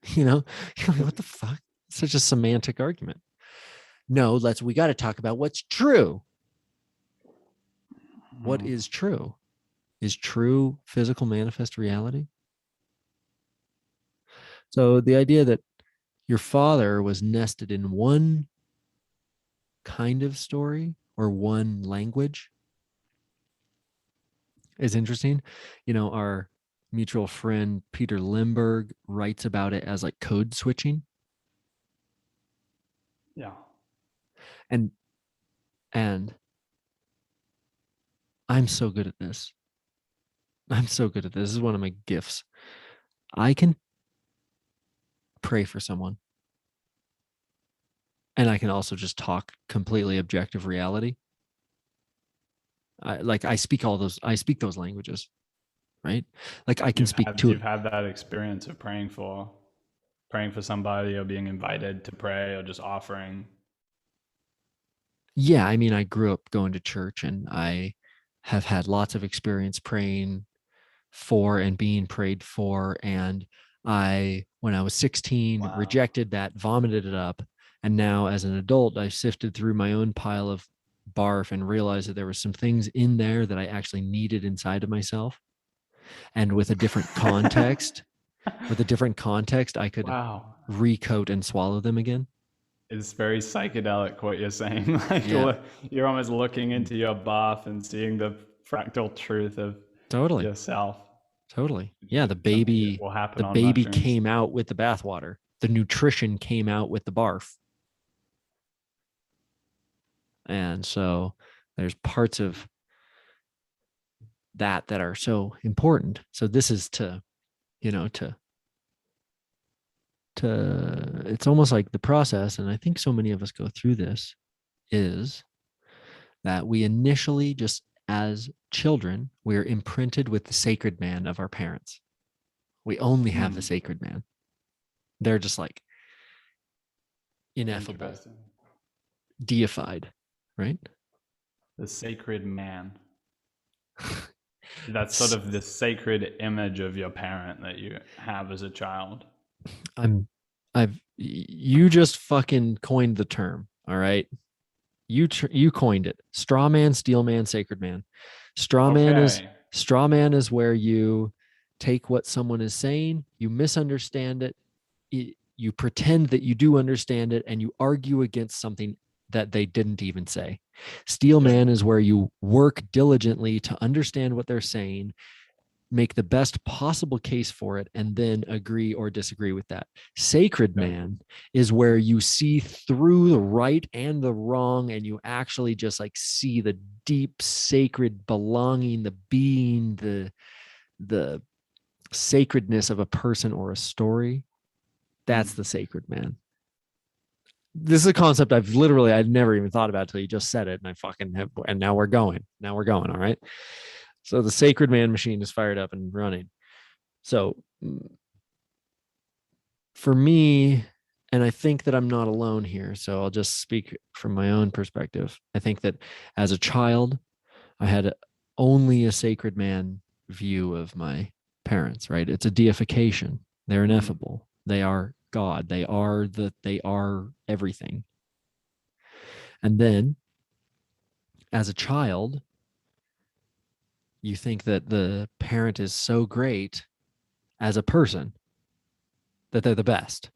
You know, you're like, what the fuck? It's such a semantic argument. No, we got to talk about what's true. What is true? Is true physical manifest reality? So the idea that your father was nested in one kind of story or one language is interesting. You know, our mutual friend Peter Limberg writes about it as like code switching. Yeah. And I'm so good at this. I'm so good at this. This is one of my gifts. I can pray for someone. And I can also just talk completely objective reality. I speak those languages, right? Like I can speak to it. You've had that experience of praying for somebody, or being invited to pray, or just offering. Yeah, I mean, I grew up going to church, and I have had lots of experience praying for and being prayed for. And when I was 16, rejected that, vomited it up. And now as an adult, I sifted through my own pile of barf and realized that there were some things in there that I actually needed inside of myself. And with a different context, I could recoat and swallow them again. It's very psychedelic what you're saying. Like you're almost looking into your bath and seeing the fractal truth of yourself. Totally. Yeah, the baby came out with the bathwater. The nutrition came out with the barf. And so there's parts of that are so important. So this is to it's almost like the process, and I think so many of us go through this, is that we initially, just as children, we're imprinted with the sacred man of our parents. We only have the sacred man. They're just like ineffable, deified, right? The sacred man. That's sort of the sacred image of your parent that you have as a child. You just fucking coined the term. All right. You coined it. Straw man, steel man, sacred man. Straw man is where you take what someone is saying, you misunderstand it, you pretend that you do understand it, and you argue against something that they didn't even say. Steel man is where you work diligently to understand what they're saying, make the best possible case for it, and then agree or disagree with that. Sacred man is where you see through the right and the wrong, and you actually just like see the deep sacred belonging, the being, the sacredness of a person or a story. That's the sacred man. This is a concept I'd never even thought about until you just said it, and I fucking have, and now we're going. All right. So the sacred man machine is fired up and running. So for me, and I think that I'm not alone here, so I'll just speak from my own perspective. I think that as a child, I had only a sacred man view of my parents, right? It's a deification. They're ineffable. They are God. They are everything. And then as a child, you think that the parent is so great as a person that they're the best.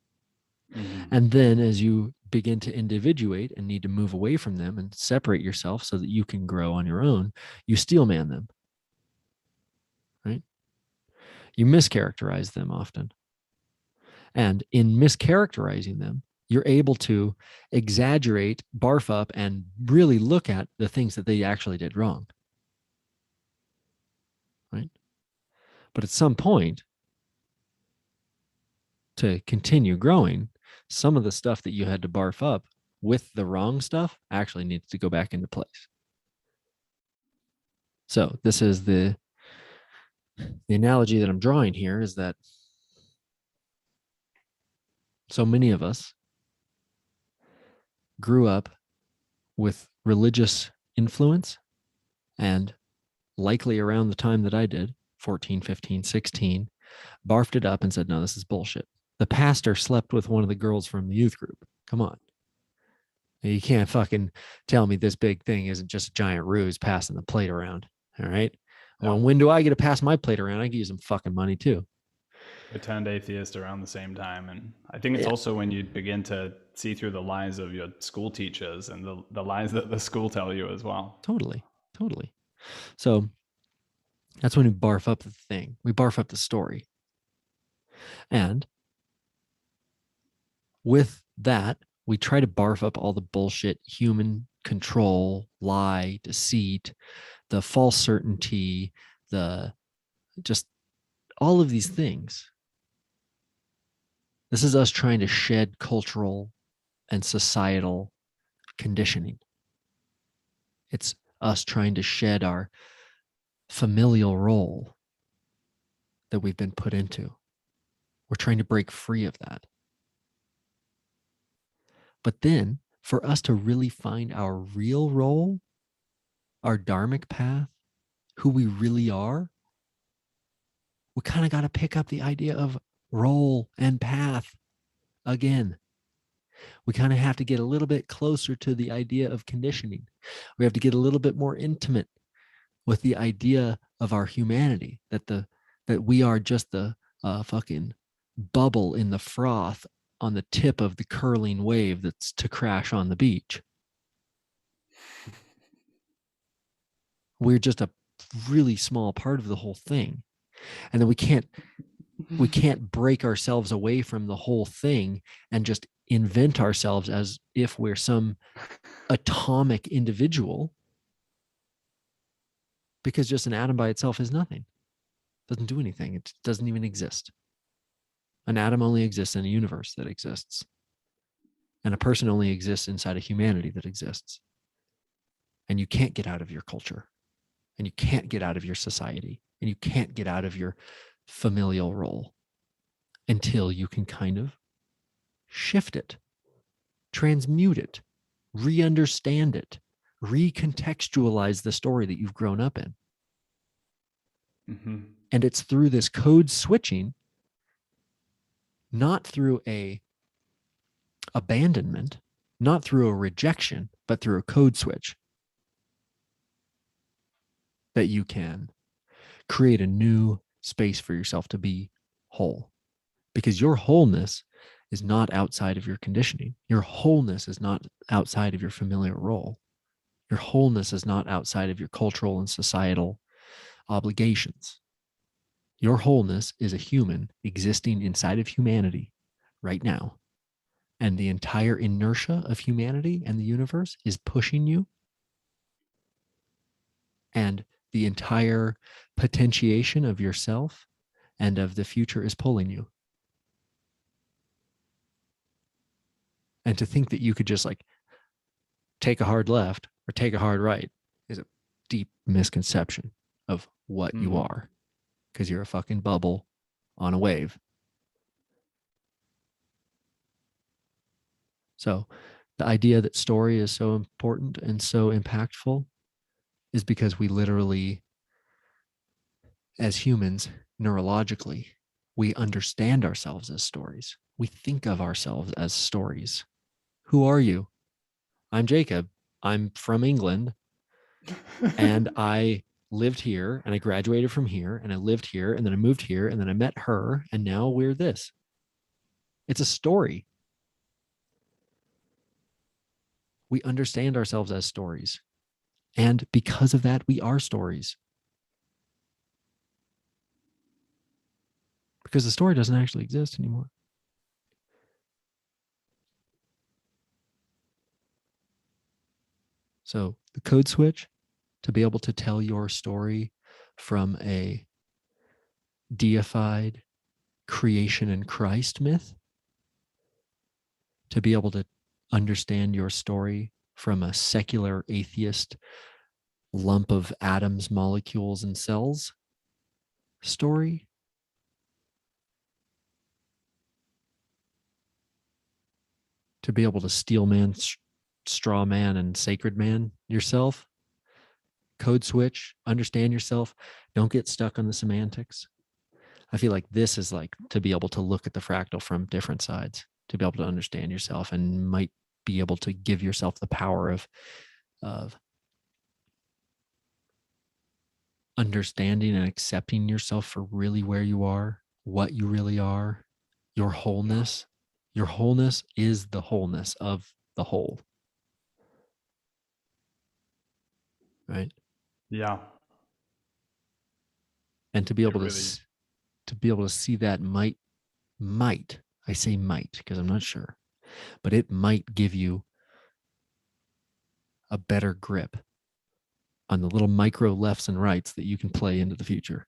And then as you begin to individuate and need to move away from them and separate yourself so that you can grow on your own, you steel man them, right? You mischaracterize them often. And in mischaracterizing them, You're able to exaggerate, barf up, and really look at the things that they actually did wrong. Right? But at some point, to continue growing, some of the stuff that you had to barf up with the wrong stuff actually needs to go back into place. So this is the analogy that I'm drawing here, is that so many of us grew up with religious influence, and likely around the time that I did, 14, 15, 16, barfed it up and said, no, this is bullshit. The pastor slept with one of the girls from the youth group. Come on. You can't fucking tell me this big thing isn't just a giant ruse passing the plate around. All right. Yeah. Well, when do I get to pass my plate around? I can use some fucking money too. I turned atheist around the same time. And I think it's also when you begin to see through the lies of your school teachers and the lies that the school tell you as well. Totally. So that's when we barf up the thing. We barf up the story. And with that, we try to barf up all the bullshit, human control, lie, deceit, the false certainty, the just all of these things. This is us trying to shed cultural and societal conditioning. It's us trying to shed our familial role that we've been put into. We're trying to break free of that. But then for us to really find our real role, our dharmic path, who we really are, we kind of got to pick up the idea of role and path again. We kind of have to get a little bit closer to the idea of conditioning. We have to get a little bit more intimate with the idea of our humanity, that we are just the fucking bubble in the froth on the tip of the curling wave that's to crash on the beach. We're just a really small part of the whole thing. And then we can't break ourselves away from the whole thing and just invent ourselves as if we're some atomic individual, because just an atom by itself is nothing. It doesn't do anything. It doesn't even exist. An atom only exists in a universe that exists. And a person only exists inside a humanity that exists. And you can't get out of your culture. And you can't get out of your society. And you can't get out of your familial role until you can kind of shift it, transmute it, re-understand it, recontextualize the story that you've grown up in. Mm-hmm. And it's through this code switching, not through a abandonment, not through a rejection, but through a code switch, that you can create a new space for yourself to be whole. Because your wholeness is not outside of your conditioning. Your wholeness is not outside of your familiar role. Your wholeness is not outside of your cultural and societal obligations. Your wholeness is a human existing inside of humanity right now. And the entire inertia of humanity and the universe is pushing you. And the entire potentiation of yourself and of the future is pulling you. And to think that you could just like take a hard left or take a hard right is a deep misconception of what you are, because you're a fucking bubble on a wave. So the idea that story is so important and so impactful is because we literally, as humans, neurologically, we understand ourselves as stories. We think of ourselves as stories. Who are you? I'm Jacob. I'm from England. And I lived here and I graduated from here and I lived here and then I moved here and then I met her and now we're this. It's a story. We understand ourselves as stories. And because of that, we are stories. Because the story doesn't actually exist anymore. So the code switch to be able to tell your story from a deified creation in Christ myth, to be able to understand your story from a secular atheist lump of atoms, molecules, and cells story, to be able to steel man, straw man, and sacred man yourself. Code switch, understand yourself. Don't get stuck on the semantics. I feel like this is like to be able to look at the fractal from different sides, to be able to understand yourself, and might be able to give yourself the power of understanding and accepting yourself for really where you are, what you really are, your wholeness. Your wholeness is the wholeness of the whole. Right? Yeah. And to be able Really, to be able to see that might, I say might because I'm not sure, but it might give you a better grip on the little micro lefts and rights that you can play into the future.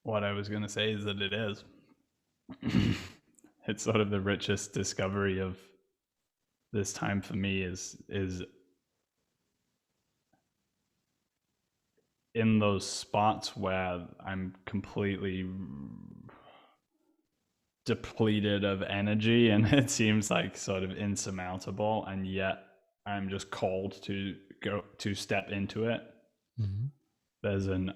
what I was going to say is that it is. It's sort of the richest discovery of this time for me is in those spots where I'm completely depleted of energy and it seems like sort of insurmountable, and yet I'm just called to step into it. Mm-hmm. There's an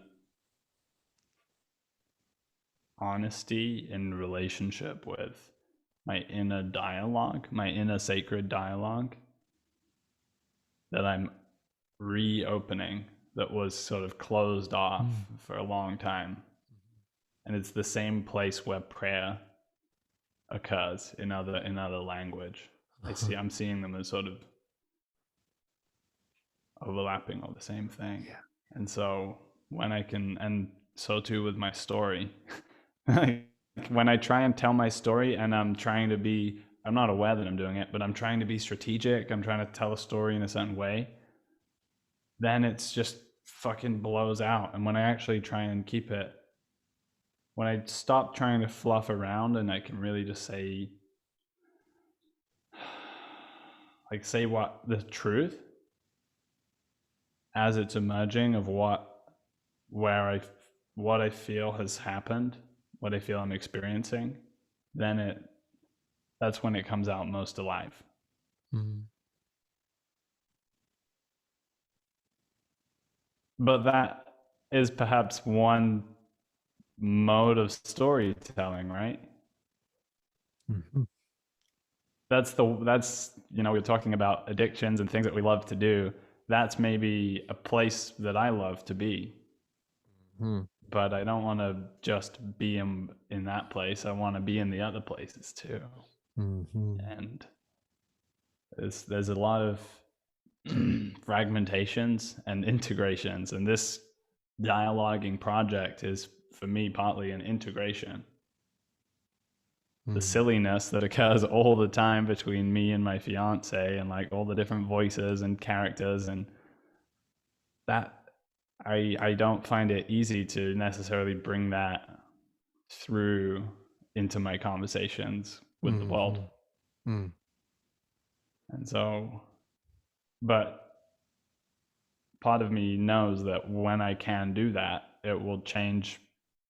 honesty in relationship with my inner dialogue, my inner sacred dialogue, that I'm reopening, that was sort of closed off for a long time. And it's the same place where prayer occurs in other language. I'm seeing them as sort of overlapping or the same thing. Yeah. And so when I can, and so too with my story, when I try and tell my story and I'm not aware that I'm doing it, but I'm trying to be strategic, I'm trying to tell a story in a certain way, then it's just fucking blows out. And when I actually try and keep it, when I stop trying to fluff around and I can really just say what the truth as it's emerging of what I feel has happened, what I feel I'm experiencing, then that's when it comes out most alive. Mm-hmm. But that is perhaps one mode of storytelling, right? Mm-hmm. That's we're talking about addictions and things that we love to do. That's maybe a place that I love to be. Mm-hmm. But I don't want to just be in that place. I want to be in the other places too. Mm-hmm. And there's a lot of fragmentations and integrations, and this dialoguing project is for me partly an integration. The silliness that occurs all the time between me and my fiance, and like all the different voices and characters, and that I don't find it easy to necessarily bring that through into my conversations with the world. And so, but part of me knows that when I can do that, it will change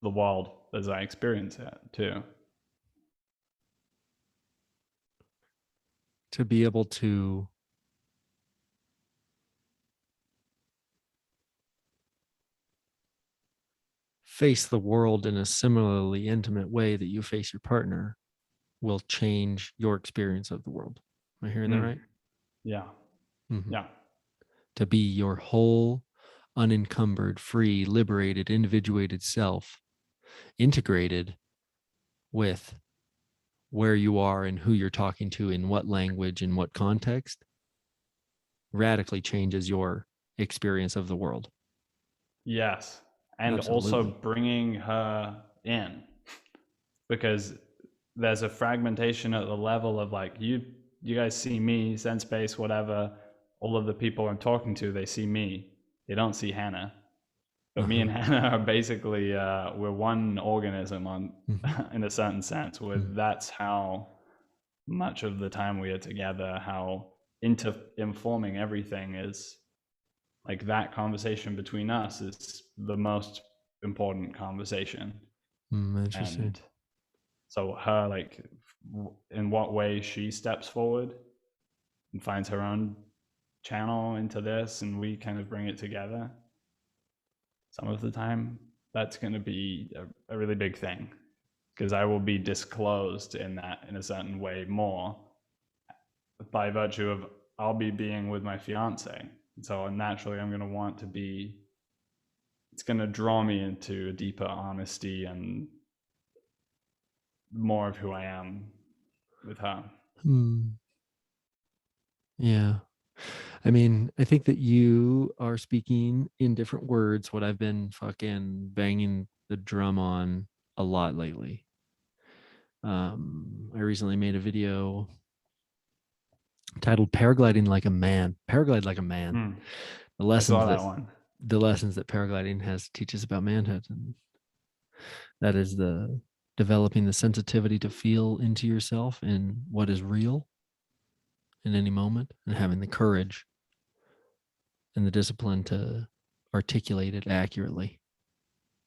the world as I experience it too. To be able to face the world in a similarly intimate way that you face your partner will change your experience of the world. Am I hearing that right? Yeah. Mm-hmm. Yeah. To be your whole, unencumbered, free, liberated, individuated self, integrated with where you are and who you're talking to, in what language, in what context, radically changes your experience of the world. Yes. And absolutely. Also bringing her in, because there's a fragmentation at the level of like you guys see me, sense space, whatever. All of the people I'm talking to, they see me. They don't see Hannah. But me and Hannah are basically we're one organism on in a certain sense. That's how much of the time we are together, how informing everything is. Like that conversation between us is the most important conversation. Interesting. And so her, like, in what way she steps forward and finds her own channel into this, and we kind of bring it together. Some of the time, that's going to be a really big thing, because I will be disclosed in that in a certain way more by virtue of I'll be being with my fiance. So naturally, I'm going to want to be. It's going to draw me into a deeper honesty and more of who I am with her. Yeah. I mean, I think that you are speaking in different words what I've been fucking banging the drum on a lot lately. I recently made a video titled Paragliding Like a Man. Paraglide like a man. The lessons the lessons that paragliding has teaches about manhood. And that is the developing the sensitivity to feel into yourself in what is real in any moment, and having the courage and the discipline to articulate it accurately,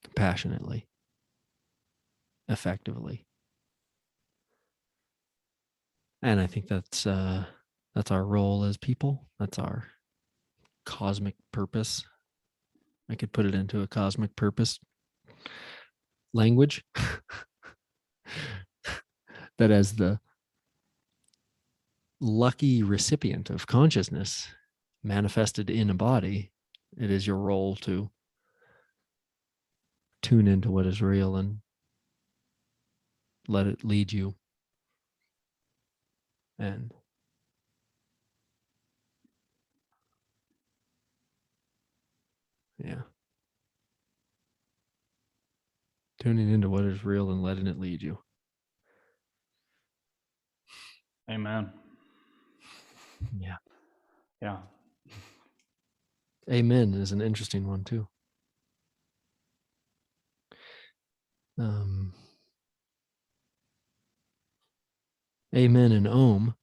compassionately, effectively. And I think that's our role as people. That's our cosmic purpose. I could put it into a cosmic purpose language. That as the lucky recipient of consciousness manifested in a body, it is your role to tune into what is real and let it lead you. And yeah, tuning into what is real and letting it lead you. Amen. Yeah. Yeah. Amen is an interesting one too. Amen and Om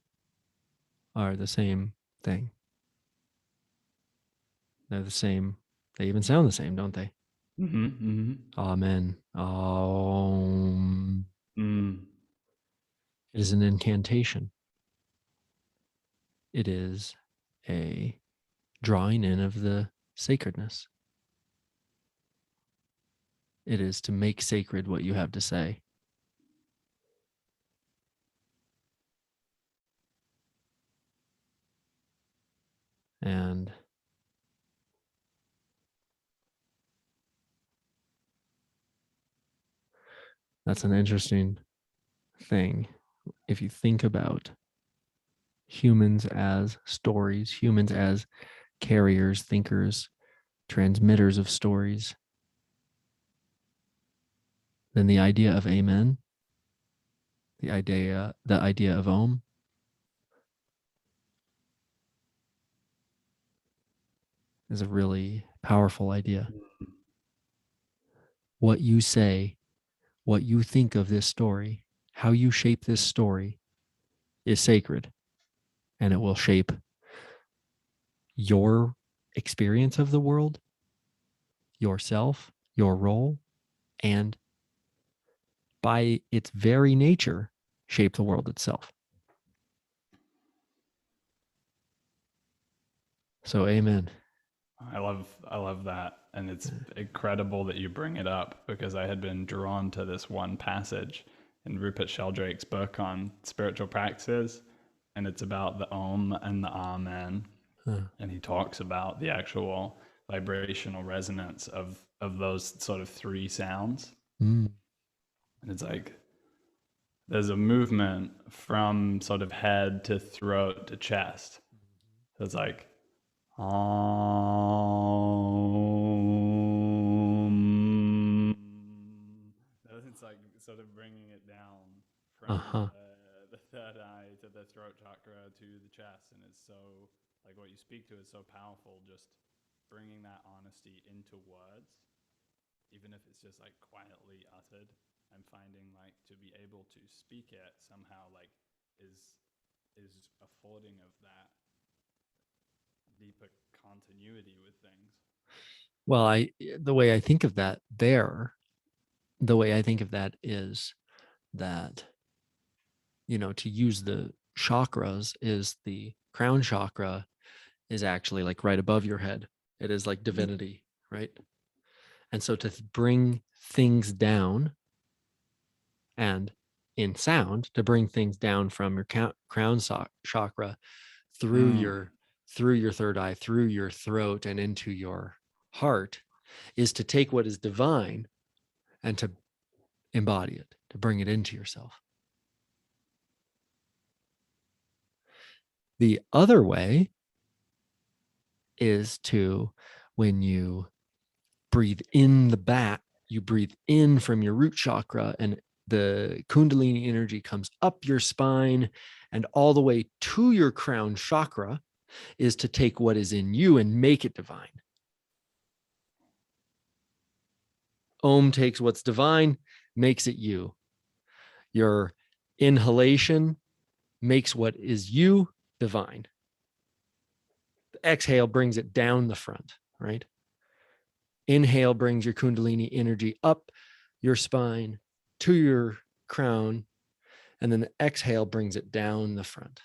are the same thing. They're the same. They even sound the same, don't they? Mm-hmm, mm-hmm. Amen. Om. It is an incantation. It is a drawing in of the sacredness. It is to make sacred what you have to say. And that's an interesting thing. If you think about humans as stories, humans as carriers, thinkers, transmitters of stories, then the idea of amen, the idea of Om, is a really powerful idea. What you say, what you think of this story, how you shape this story is sacred, and it will shape your experience of the world, yourself, your role, and by its very nature, shape the world itself. So amen. I love that. And it's incredible that you bring it up, because I had been drawn to this one passage in Rupert Sheldrake's book on spiritual practices, and it's about the Om and the Amen. And he talks about the actual vibrational resonance of those sort of three sounds. And it's like there's a movement from sort of head to throat to chest. So it's like Om. It's like sort of bringing it down the third eye to the throat chakra to the chest, and it's so, like, what you speak to is so powerful, just bringing that honesty into words, even if it's just like quietly uttered. I'm finding like to be able to speak it somehow like is affording of that deeper continuity with things. Well, the way I think of that is that, to use the chakras, is the crown chakra is actually like right above your head. It is like divinity, right? And so to bring things down, and in sound, to bring things down from your crown chakra through your third eye, through your throat, and into your heart, is to take what is divine and to embody it, to bring it into yourself. The other way is to, when you breathe in the back, you breathe in from your root chakra, and the Kundalini energy comes up your spine and all the way to your crown chakra, is to take what is in you and make it divine. Om takes what's divine, makes it you. Your inhalation makes what is you divine. The exhale brings it down the front, right? Inhale brings your Kundalini energy up your spine to your crown, and then the exhale brings it down the front.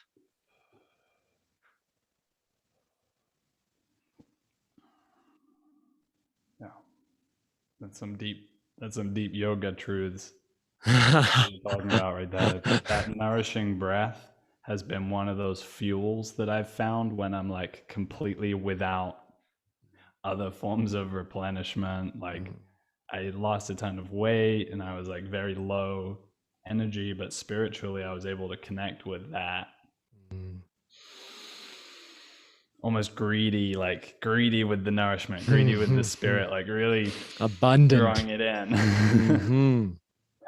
Yeah, that's some deep yoga truths you're talking about right there. That nourishing breath has been one of those fuels that I've found when I'm like completely without other forms of replenishment. Like I lost a ton of weight and I was like very low energy, but spiritually I was able to connect with that. Almost greedy with the nourishment, greedy with the spirit, like really abundant, drawing it in.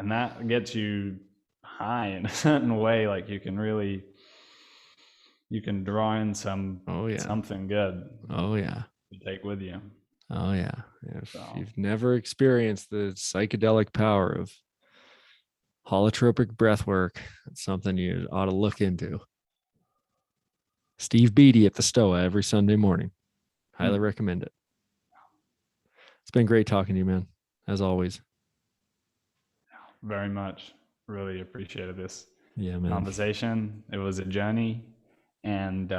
And that gets you high in a certain way. Like you can draw in something good. Oh yeah. To take with you. Oh yeah. If you've never experienced the psychedelic power of holotropic breath work, it's something you ought to look into. Steve Beatty at the Stoa every Sunday morning. Highly recommend it. It's been great talking to you, man, as always. Very much. Really appreciated this conversation. It was a journey. And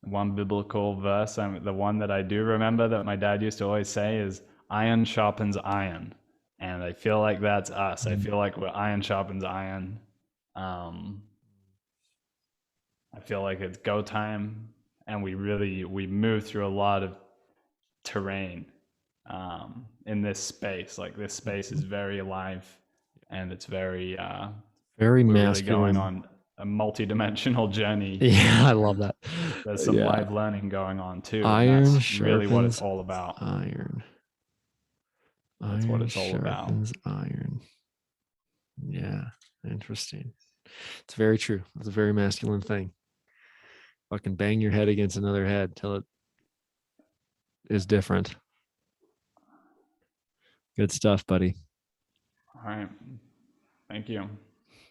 one biblical verse, the one that I do remember that my dad used to always say is, iron sharpens iron. And I feel like that's us. I feel like we're iron sharpens iron. I feel like it's go time, and we move through a lot of terrain in this space. Like this space is very alive, and it's very masculine. Really going on a multi-dimensional journey. Yeah, I love that. There's some live learning going on too. Iron and that's sharpens really what it's all about. Iron. That's what it's all about. Iron. Yeah, interesting. It's very true. It's a very masculine thing. Fucking bang your head against another head till it is different. Good stuff, buddy. All right. Thank you.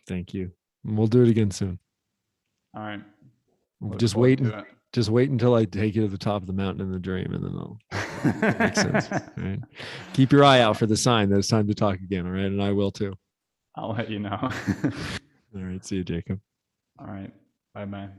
Thank you. We'll do it again soon. All right. Just wait until I take you to the top of the mountain in the dream, and then it'll make sense. All right. Keep your eye out for the sign that it's time to talk again. All right. And I will too. I'll let you know. All right. See you, Jacob. All right. Bye-bye.